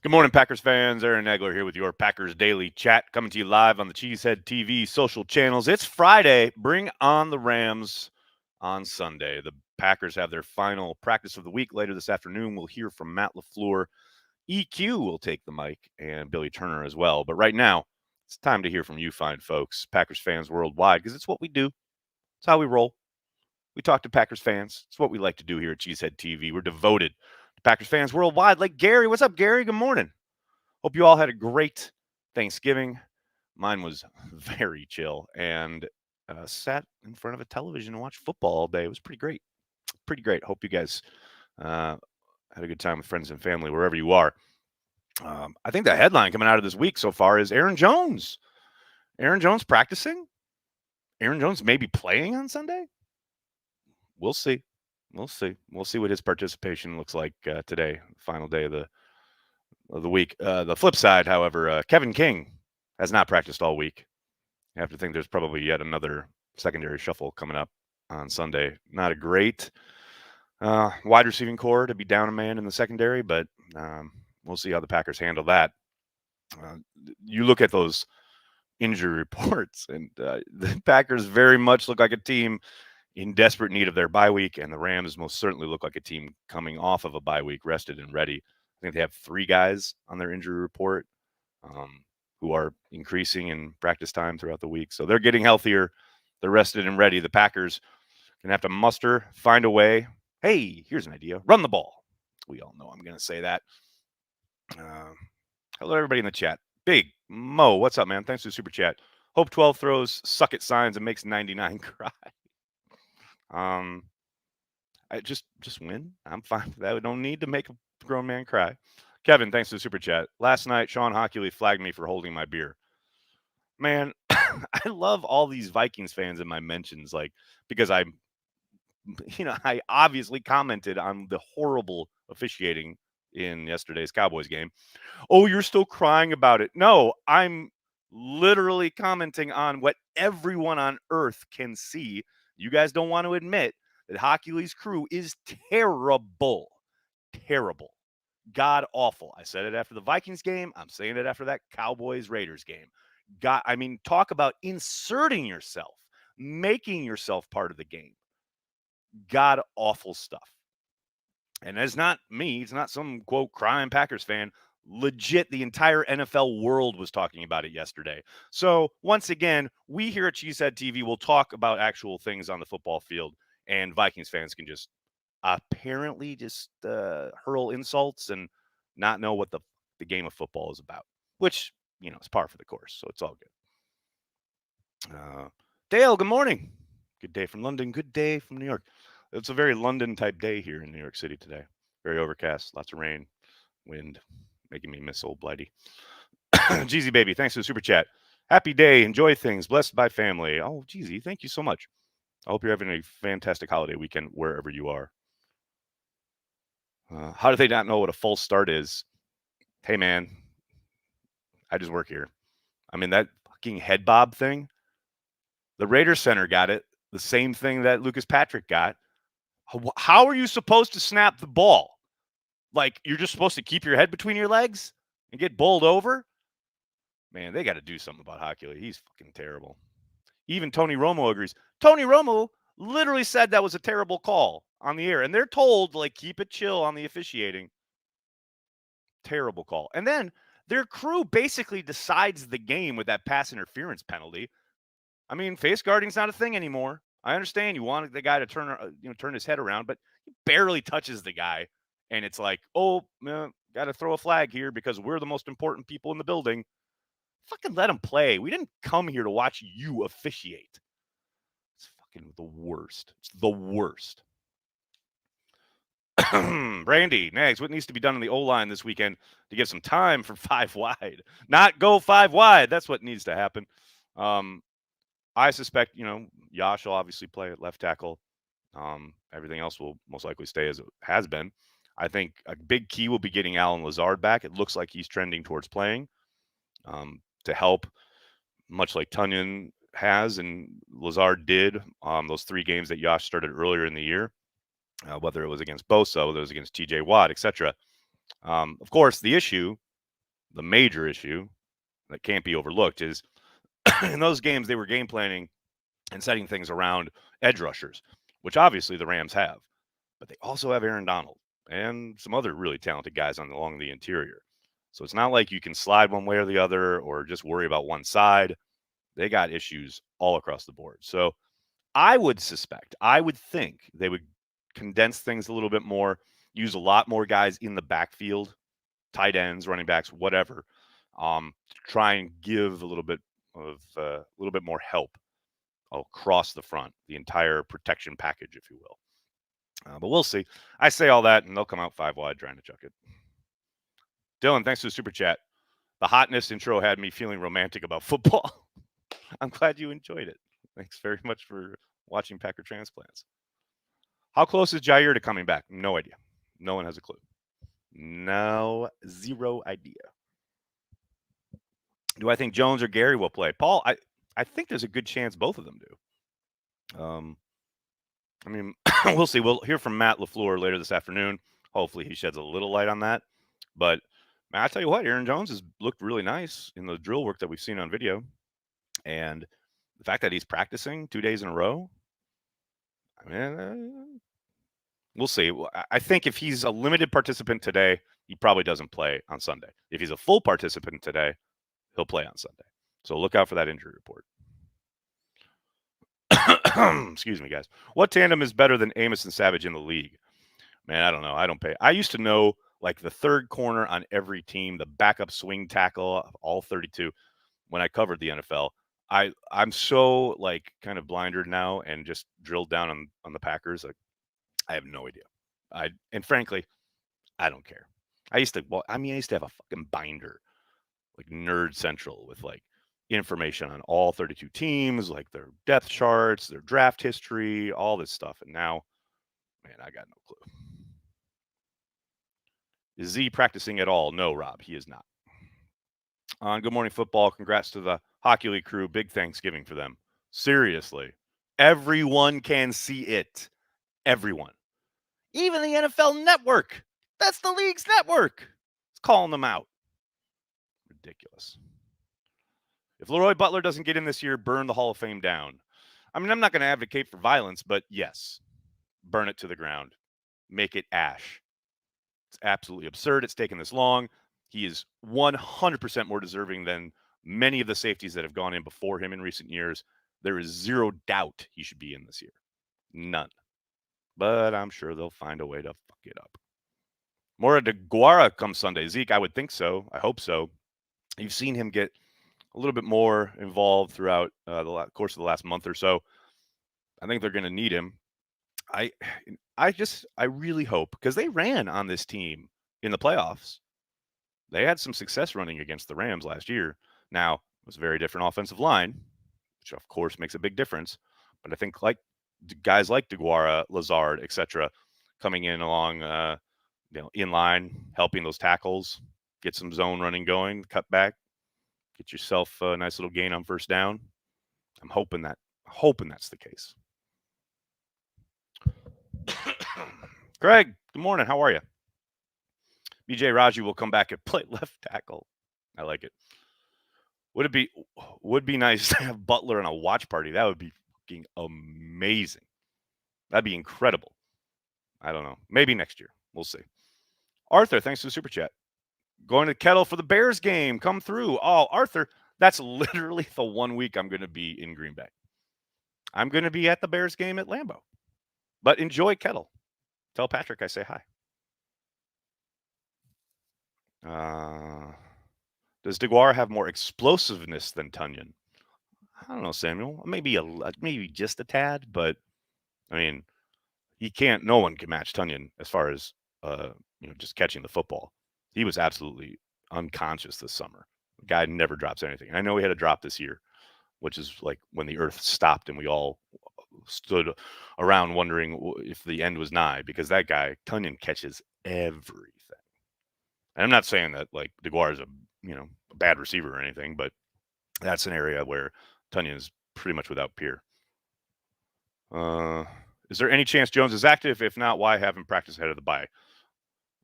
Good morning, Packers fans. Aaron Egler here with your Packers Daily Chat, coming to you live on the Cheesehead TV social channels. It's Friday. Bring on the Rams on Sunday. The Packers have their final practice of the week later this afternoon. We'll hear from Matt LaFleur. EQ will take the mic, and Billy Turner as well. But right now, it's time to hear from you fine folks, Packers fans worldwide, because it's what we do. It's how we roll. We talk to Packers fans. It's what we like to do here at Cheesehead TV. We're devoted to Packers fans worldwide, like Gary. What's up, Gary? Good morning. Hope you all had a great Thanksgiving. Mine was very chill and sat in front of a television and watched football all day. It was pretty great. Pretty great. Hope you guys had a good time with friends and family wherever you are. I think the headline coming out of this week so far is Aaron Jones. Aaron Jones practicing? Aaron Jones maybe playing on Sunday? We'll see. We'll see. We'll see what his participation looks like today, final day of the week. The flip side, however, Kevin King has not practiced all week. You have to think there's probably yet another secondary shuffle coming up on Sunday. Not a great wide receiving core to be down a man in the secondary, but we'll see how the Packers handle that. You look at those injury reports, and the Packers very much look like a team in desperate need of their bye week, and the Rams most certainly look like a team coming off of a bye week, rested and ready. I think they have 3 guys on their injury report who are increasing in practice time throughout the week. So they're getting healthier. They're rested and ready. The Packers going to have to muster, find a way. Hey, here's an idea. Run the ball. We all know I'm going to say that. Hello, everybody in the chat. Big Mo, what's up, man? Thanks for the super chat. Hope 12 throws suck at signs and makes 99 cry. I just win. I'm fine with that. We don't need to make a grown man cry. Kevin, thanks for the super chat. Last night, Sean Hockley flagged me for holding my beer. Man, I love all these Vikings fans in my mentions, like, because I obviously commented on the horrible officiating in yesterday's Cowboys game. Oh, you're still crying about it. No, I'm literally commenting on what everyone on earth can see. You guys don't want to admit that Hockley's crew is terrible. Terrible. God awful. I said it after the Vikings game. I'm saying it after that Cowboys-Raiders game. Talk about inserting yourself, making yourself part of the game. God awful stuff. And it's not me. It's not some, quote, crying Packers fan. Legit, the entire NFL world was talking about it yesterday. So, once again, we here at Cheesehead TV will talk about actual things on the football field, and Vikings fans can just apparently just hurl insults and not know what the game of football is about, which, is par for the course. So, it's all good. Dale, good morning. Good day from London. Good day from New York. It's a very London-type day here in New York City today. Very overcast, lots of rain, wind, making me miss old Blighty. Jeezy baby, thanks for the super chat. Happy day, enjoy things, blessed by family. Oh, Jeezy, thank you so much. I hope you're having a fantastic holiday weekend wherever you are. How do they not know what a false start is? Hey, man, I just work here. I mean, that fucking head bob thing, the Raiders center got it, the same thing that Lucas Patrick got. How are you supposed to snap the ball? Like, you're just supposed to keep your head between your legs and get bowled over? Man, they got to do something about Hockley. He's fucking terrible. Even Tony Romo agrees. Tony Romo literally said that was a terrible call on the air. And they're told, like, keep it chill on the officiating. Terrible call. And then their crew basically decides the game with that pass interference penalty. I mean, face guarding's not a thing anymore. I understand you wanted the guy to turn his head around, but he barely touches the guy. And it's like, got to throw a flag here because we're the most important people in the building. Fucking let him play. We didn't come here to watch you officiate. It's fucking the worst. It's the worst. Brandy, Nags, what needs to be done in the O-line this weekend to give some time for 5 wide? Not go 5 wide. That's what needs to happen. I suspect, Yash will obviously play at left tackle. Everything else will most likely stay as it has been. I think a big key will be getting Allen Lazard back. It looks like he's trending towards playing to help, much like Tunyon has and Lazard did those 3 games that Yash started earlier in the year, whether it was against Bosa, whether it was against TJ Watt, etc. Of course, the issue The major issue that can't be overlooked is in those games, they were game planning and setting things around edge rushers, which obviously the Rams have. But they also have Aaron Donald and some other really talented guys along the interior. So it's not like you can slide one way or the other or just worry about one side. They got issues all across the board. So I would think they would condense things a little bit more, use a lot more guys in the backfield, tight ends, running backs, whatever, to try and give a little bit more help across the front, the entire protection package, if you will. But we'll see. I say all that, and they'll come out 5 wide trying to chuck it. Dylan, thanks for the super chat. The hotness intro had me feeling romantic about football. I'm glad you enjoyed it. Thanks very much for watching Packer Transplants. How close is Jair to coming back? No idea. No one has a clue. No, zero idea. Do I think Jones or Gary will play? Paul, I think there's a good chance both of them do. I mean, we'll see. We'll hear from Matt LaFleur later this afternoon. Hopefully he sheds a little light on that. But man, I tell you what, Aaron Jones has looked really nice in the drill work that we've seen on video. And the fact that he's practicing 2 days in a row, I mean, we'll see. I think if he's a limited participant today, he probably doesn't play on Sunday. If he's a full participant today, he'll play on Sunday. So look out for that injury report. Excuse me, guys. What tandem is better than Amos and Savage in the league? Man, I don't know. I don't pay. I used to know like the third corner on every team, the backup swing tackle of all 32 when I covered the NFL. I'm so like kind of blinded now and just drilled down on the Packers. Like I have no idea. And frankly, I don't care. I used to have a fucking binder, like Nerd Central, with like information on all 32 teams, like their depth charts, their draft history, all this stuff. And now, man, I got no clue. Is Z practicing at all? No, Rob, he is not. On Good Morning Football, congrats to the Hockey League crew. Big Thanksgiving for them. Seriously. Everyone can see it. Everyone. Even the NFL Network. That's the league's network. It's calling them out. Ridiculous. If Leroy Butler doesn't get in this year, burn the Hall of Fame down. I mean, I'm not going to advocate for violence, but yes, burn it to the ground. Make it ash. It's absolutely absurd. It's taken this long. He is 100% more deserving than many of the safeties that have gone in before him in recent years. There is zero doubt he should be in this year. None. But I'm sure they'll find a way to fuck it up. Mora DeGuara comes Sunday. Zeke, I would think so. I hope so. You've seen him get a little bit more involved throughout the course of the last month or so. I think they're going to need him. I really hope, because they ran on this team in the playoffs. They had some success running against the Rams last year. Now, it was a very different offensive line, which of course makes a big difference. But I think like guys like DeGuara, Lazard, etc., coming in along, in line, helping those tackles, get some zone running going, cut back, get yourself a nice little gain on first down. I'm hoping that's the case. Greg, good morning. How are you? BJ Raji will come back and play left tackle. I like it. Would be nice to have Butler in a watch party. That would be fucking amazing. That'd be incredible. I don't know. Maybe next year. We'll see. Arthur, thanks for the super chat. Going to Kettle for the Bears game. Come through. Oh, Arthur, that's literally the 1 week I'm going to be in Green Bay. I'm going to be at the Bears game at Lambeau. But enjoy Kettle. Tell Patrick I say hi. Does DeGuara have more explosiveness than Tunyon? I don't know, Samuel. Maybe just a tad, but I mean, no one can match Tunyon as far as just catching the football. He was absolutely unconscious this summer. The guy never drops anything. And I know he had a drop this year, which is like when the earth stopped and we all stood around wondering if the end was nigh, because that guy, Tunyon, catches everything. And I'm not saying that like DeGuara is a bad receiver or anything, but that's an area where Tunyon is pretty much without peer. Is there any chance Jones is active? If not, why have him practice ahead of the bye?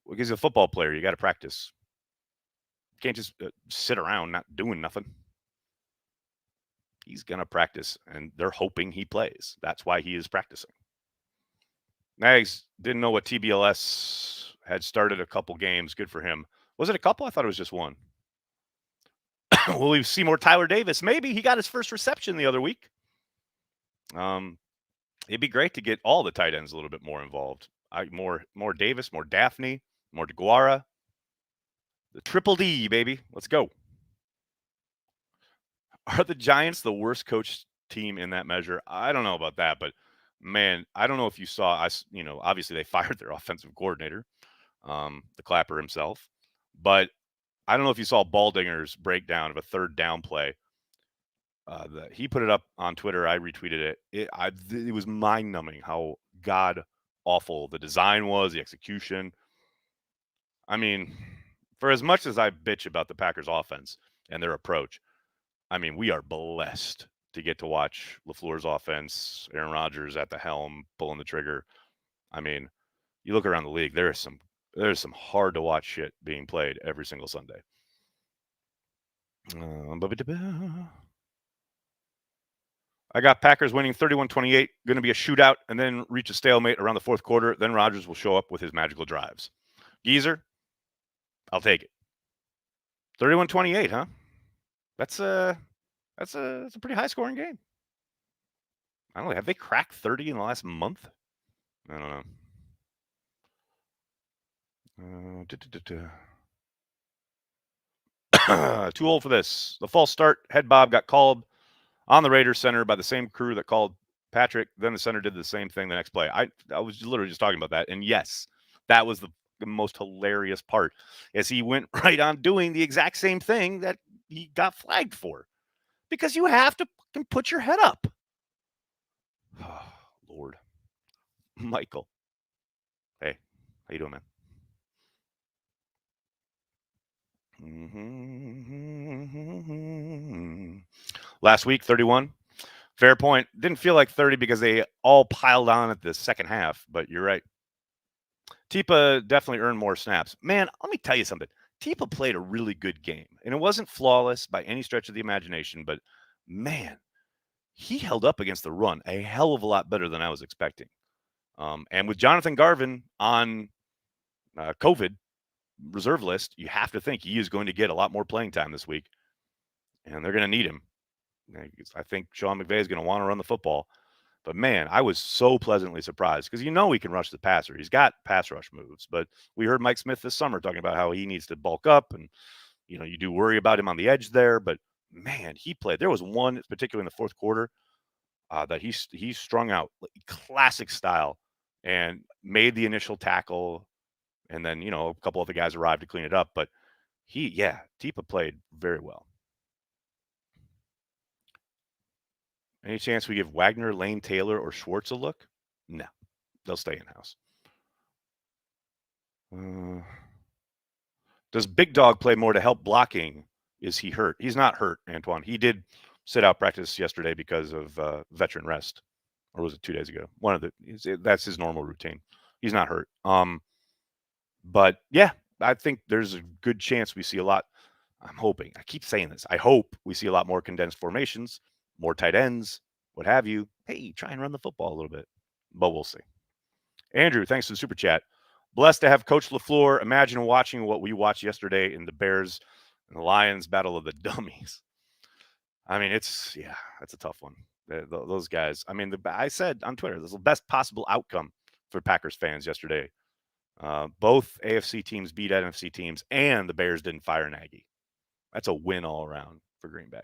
Well, he's a football player. You got to practice. can't just sit around not doing nothing. He's going to practice, and they're hoping he plays. That's why he is practicing. Nags didn't know what TBLS had started a couple games. Good for him. Was it a couple? I thought it was just one. Will we see more Tyler Davis? Maybe. He got his first reception the other week. It'd be great to get all the tight ends a little bit more involved. More Davis, more Daphne, more DeGuara. The triple D, baby. Let's go. Are the Giants the worst coached team in that measure? I don't know about that, but man, I don't know if you saw us. Obviously they fired their offensive coordinator, the Clapper himself, but I don't know if you saw Baldinger's breakdown of a third down play. He put it up on Twitter. I retweeted it. It was mind numbing how god awful the design was, the execution. I mean, for as much as I bitch about the Packers offense and their approach, I mean, we are blessed to get to watch LaFleur's offense, Aaron Rodgers at the helm, pulling the trigger. I mean, you look around the league, there's some hard to watch shit being played every single Sunday. I got Packers winning 31-28, going to be a shootout, and then reach a stalemate around the fourth quarter. Then Rodgers will show up with his magical drives. Geezer, I'll take it. 31-28, huh? That's a pretty high scoring game. I don't know. Have they cracked 30 in the last month? I don't know. Too old for this. The false start. Head Bob got called on the Raiders center by the same crew that called Patrick. Then the center did the same thing the next play. I was literally just talking about that. And yes, that was the most hilarious part, as he went right on doing the exact same thing that he got flagged for. Because you have to put your head up. Oh, Lord. Michael. Hey, how you doing, man? Last week, 31. Fair point. Didn't feel like 30 because they all piled on at the second half, but you're right. Tipa definitely earned more snaps. Man, let me tell you something. Tipa played a really good game, and it wasn't flawless by any stretch of the imagination, but man, he held up against the run a hell of a lot better than I was expecting. And with Jonathan Garvin on COVID reserve list, you have to think he is going to get a lot more playing time this week, and they're going to need him. I think Sean McVay is going to want to run the football. But man, I was so pleasantly surprised because he can rush the passer. He's got pass rush moves. But we heard Mike Smith this summer talking about how he needs to bulk up, and you do worry about him on the edge there. But man, he played. There was one, particularly in the fourth quarter, that he strung out classic style and made the initial tackle, and then a couple other guys arrived to clean it up. But Tipa played very well. Any chance we give Wagner, Lane Taylor, or Schwartz a look? No, they'll stay in-house. Does Big Dog play more to help blocking? Is he hurt? He's not hurt, Antoine. He did sit out practice yesterday because of veteran rest, or was it 2 days ago? That's his normal routine. He's not hurt. But yeah, I think there's a good chance we see a lot. I'm hoping. I keep saying this. I hope we see a lot more condensed formations, more tight ends, what have you. Hey, try and run the football a little bit, but we'll see. Andrew, thanks for the super chat. Blessed to have Coach LaFleur. Imagine watching what we watched yesterday in the Bears and the Lions battle of the dummies. I mean, that's a tough one. Those guys. I mean, I said on Twitter, this is the best possible outcome for Packers fans yesterday. Both AFC teams beat NFC teams, and the Bears didn't fire Nagy. That's a win all around for Green Bay.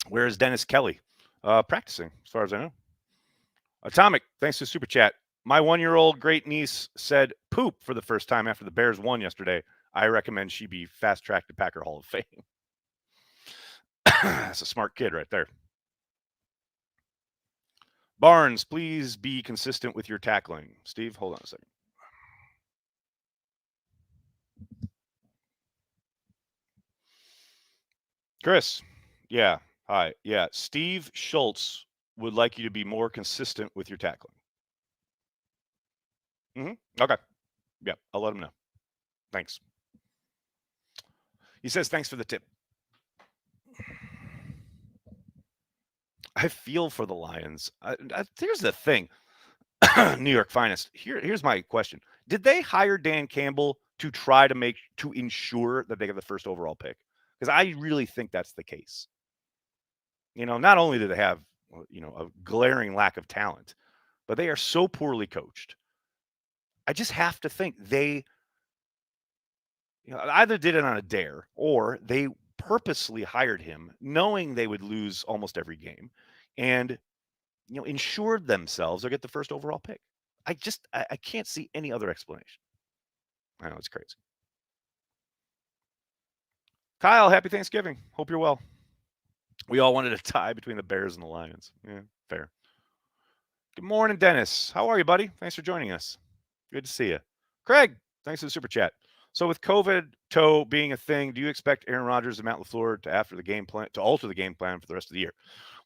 Where is Dennis Kelly? Practicing, as far as I know. Atomic, thanks to Super Chat. My 1-year-old great niece said poop for the first time after the Bears won yesterday. I recommend she be fast-tracked to Packer Hall of Fame. That's a smart kid right there. Barnes, please be consistent with your tackling. Steve, hold on a second. Chris, yeah, hi. Yeah, Steve Schultz would like you to be more consistent with your tackling. Okay. Yeah, I'll let him know. Thanks. He says, thanks for the tip. I feel for the Lions. Here's the thing. New York Finest. Here's my question. Did they hire Dan Campbell to try to ensure that they get the first overall pick? Because I really think that's the case. Not only do they have, a glaring lack of talent, but they are so poorly coached. I just have to think they either did it on a dare or they purposely hired him knowing they would lose almost every game and ensured themselves they'll get the first overall pick. I can't see any other explanation. I know it's crazy. Kyle, happy Thanksgiving. Hope you're well. We all wanted a tie between the Bears and the Lions. Yeah, fair. Good morning, Dennis. How are you, buddy? Thanks for joining us. Good to see you. Craig, thanks for the super chat. So with COVID toe being a thing, do you expect Aaron Rodgers and Matt LaFleur to alter the game plan for the rest of the year?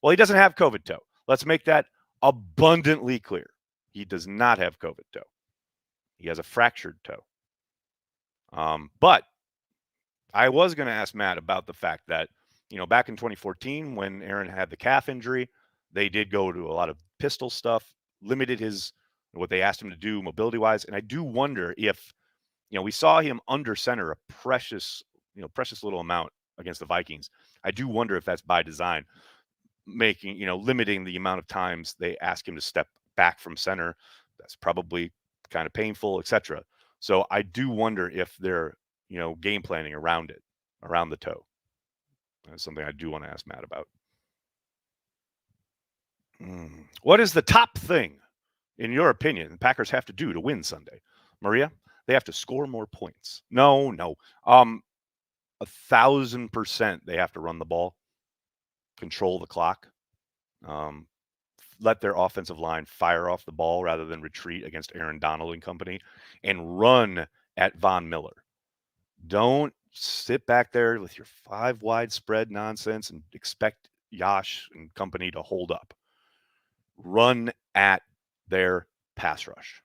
Well, he doesn't have COVID toe. Let's make that abundantly clear. He does not have COVID toe. He has a fractured toe. But I was going to ask Matt about the fact that, back in 2014 when Aaron had the calf injury, they did go to a lot of pistol stuff, limited what they asked him to do mobility wise. And I do wonder if, we saw him under center a precious little amount against the Vikings. I do wonder if that's by design, limiting the amount of times they ask him to step back from center. That's probably kind of painful, etc. So I do wonder if they're, game planning around the toe. That's something I do want to ask Matt about. What is the top thing, in your opinion, the Packers have to do to win Sunday? Maria, they have to score more points. No. 1,000% they have to run the ball, control the clock, let their offensive line fire off the ball rather than retreat against Aaron Donald and company, and run at Von Miller. Don't sit back there with your 5 wide spread nonsense and expect Yash and company to hold up. Run at their pass rush.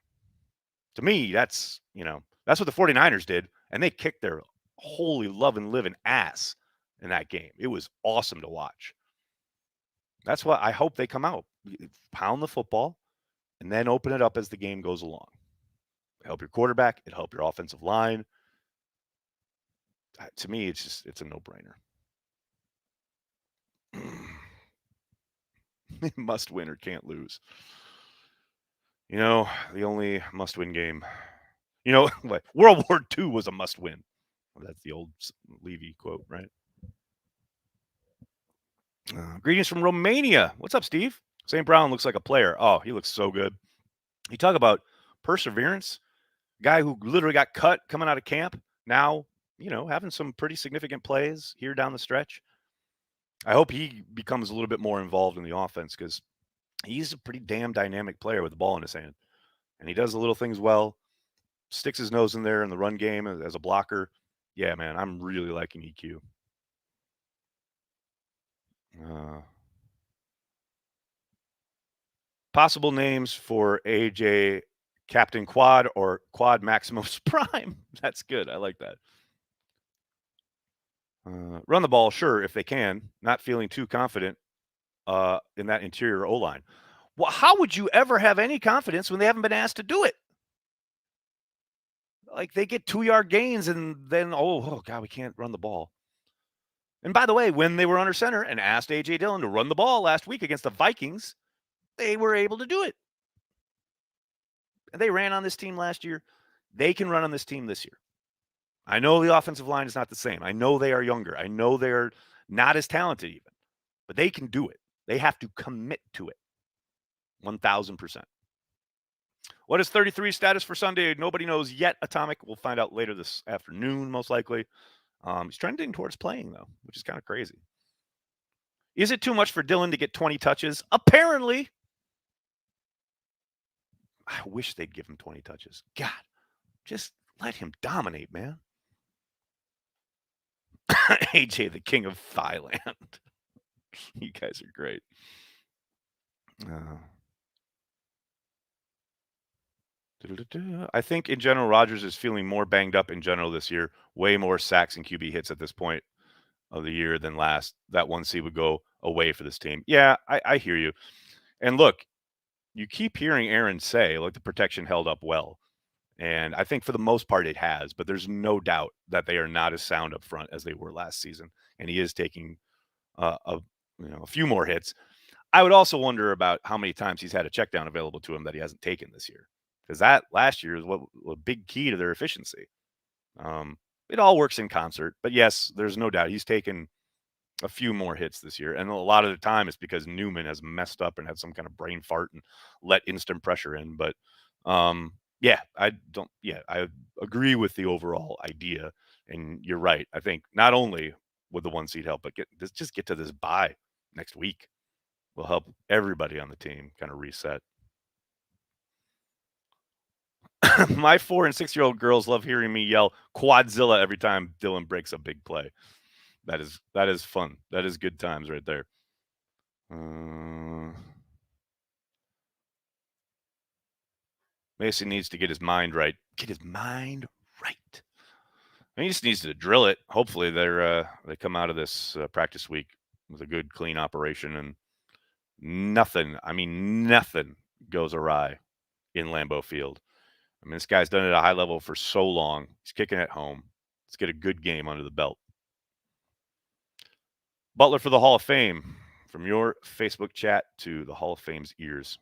To me, that's what the 49ers did, and they kicked their holy loving living ass in that game. It was awesome to watch. That's what I hope they come out. Pound the football and then open it up as the game goes along. Help your quarterback. It help your offensive line. To me, it's a no-brainer. Must win or can't lose. The only must-win game. Like World War II was a must-win. That's the old Levy quote, right? Greetings from Romania. What's up, Steve? St. Brown looks like a player. Oh, he looks so good. You talk about perseverance. Guy who literally got cut coming out of camp. Now, having some pretty significant plays here down the stretch. I hope he becomes a little bit more involved in the offense because he's a pretty damn dynamic player with the ball in his hand. And he does the little things well, sticks his nose in there in the run game as a blocker. Yeah, man, I'm really liking EQ. Possible names for AJ Captain Quad or Quad Maximus Prime. That's good. I like that. Run the ball, sure, if they can. Not feeling too confident in that interior O-line. Well, how would you ever have any confidence when they haven't been asked to do it? Like they get 2-yard gains and then, oh God, we can't run the ball. And by the way, when they were under center and asked A.J. Dillon to run the ball last week against the Vikings, they were able to do it. They ran on this team last year. They can run on this team this year. I know the offensive line is not the same. I know they are younger. I know they're not as talented even, but they can do it. They have to commit to it. 1,000%. What is 33 status for Sunday? Nobody knows yet, Atomic. We'll find out later this afternoon, most likely. He's trending towards playing, though, which is kind of crazy. Is it too much for Dillon to get 20 touches? Apparently. I wish they'd give him 20 touches. God, just let him dominate, man. AJ, the king of Thailand. You guys are great. I think in general, Rodgers is feeling more banged up in general this year. Way more sacks and QB hits at this point of the year than last. That 1 seed would go away for this team. Yeah, I hear you. And look, you keep hearing Aaron say, like, the protection held up well. And I think for the most part it has, but there's no doubt that they are not as sound up front as they were last season. And he is taking a few more hits. I would also wonder about how many times he's had a check down available to him that he hasn't taken this year. Because that last year is what a big key to their efficiency. Um, it all works in concert. But yes, there's no doubt he's taken a few more hits this year. And a lot of the time it's because Newman has messed up and had some kind of brain fart and let instant pressure in. But yeah, I agree with the overall idea. And you're right. I think not only would the 1 seed help, but just get to this bye next week will help everybody on the team kind of reset. My 4 and 6-year-old girls love hearing me yell Quadzilla every time Dylan breaks a big play. That is fun. That is good times right there. Mason needs to get his mind right. Get his mind right. And he just needs to drill it. Hopefully, they come out of this practice week with a good, clean operation, and nothing. I mean, nothing goes awry in Lambeau Field. I mean, this guy's done it at a high level for so long. He's kicking at home. Let's get a good game under the belt. Butler for the Hall of Fame. From your Facebook chat to the Hall of Fame's ears.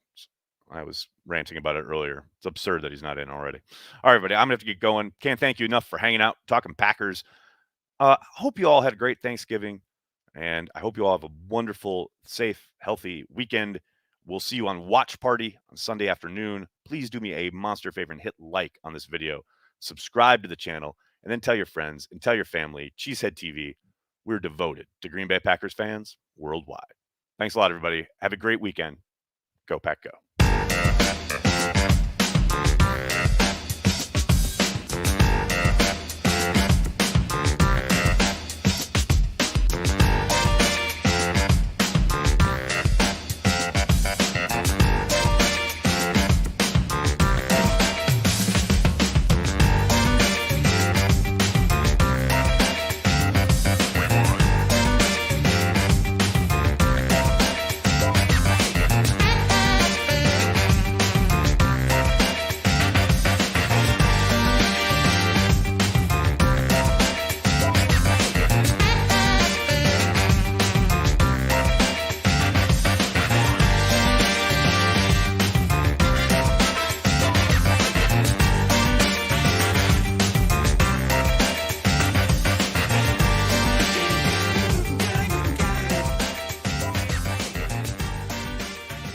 I was ranting about it earlier. It's absurd that he's not in already. All right, everybody, I'm going to have to get going. Can't thank you enough for hanging out, talking Packers. Hope you all had a great Thanksgiving, and I hope you all have a wonderful, safe, healthy weekend. We'll see you on Watch Party on Sunday afternoon. Please do me a monster favor and hit like on this video. Subscribe to the channel, and then tell your friends and tell your family. Cheesehead TV, we're devoted to Green Bay Packers fans worldwide. Thanks a lot, everybody. Have a great weekend. Go Pack Go.